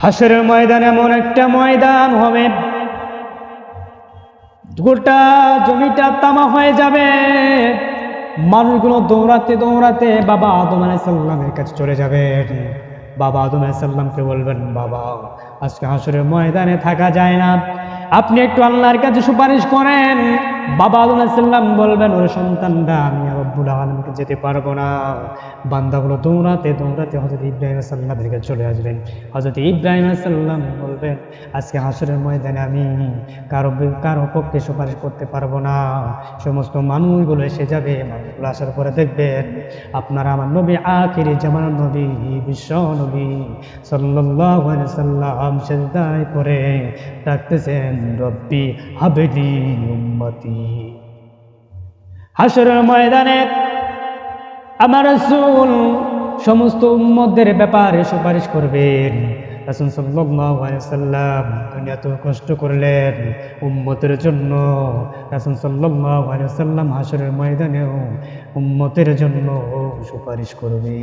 হাসরের ময়দান এমন একটা ময়দান হবে, গোটা জমিটা তামা হয়ে যাবে। মানুষগুলো দৌড়াতে দৌড়াতে বাবা আদম আলাইহিস সালামের কাছে চলে যাবেন। বাবা আদম আলাইহিস সালামকে বলবেন, বাবা আজকে হাসরের ময়দানে থাকা যায় না, আপনি একটু আল্লাহর কাছে সুপারিশ করেন। বাবা আদম আলাইহিস সালাম বলবেন, ওরে সন্তানরা, আমি রব্বুল আলামিনকে যেতে পারবো না। বান্দাগুলো দৌড়াতে দৌড়াতে হযরত ইব্রাহিম আলাইহিস সালামের দিকে চলে আসবেন। হযরত ইব্রাহিম আলাইহিস সালাম বলবেন, আজকে হাসরের ময়দানে আমি কারো পক্ষে সুপারিশ করতে পারবো না। সমস্ত মানুষগুলো এসে যাবে, মানুষগুলো আসার পরে দেখবেন আপনারা আমার নবী, আখিরি জামানার নবী, বিশ্ব নবী সাল্লাল্লাহু আলাইহি সাল্লাম সিজদায় পড়ে ডাকতেছেন, রব্বি হাবলি উম্মতি। হাসরের ময়দানে আমার রাসূল সমস্ত উম্মতদের ব্যাপারে সুপারিশ করবেন। রাসূল সাল্লাল্লাহু আলাইহি সাল্লাম দুনিয়াতে কষ্ট করলেন উম্মতের জন্য। রাসূল সাল্লাল্লাহু আলাইহি সাল্লাম হাসরের ময়দানেও উম্মতের জন্য সুপারিশ করবে।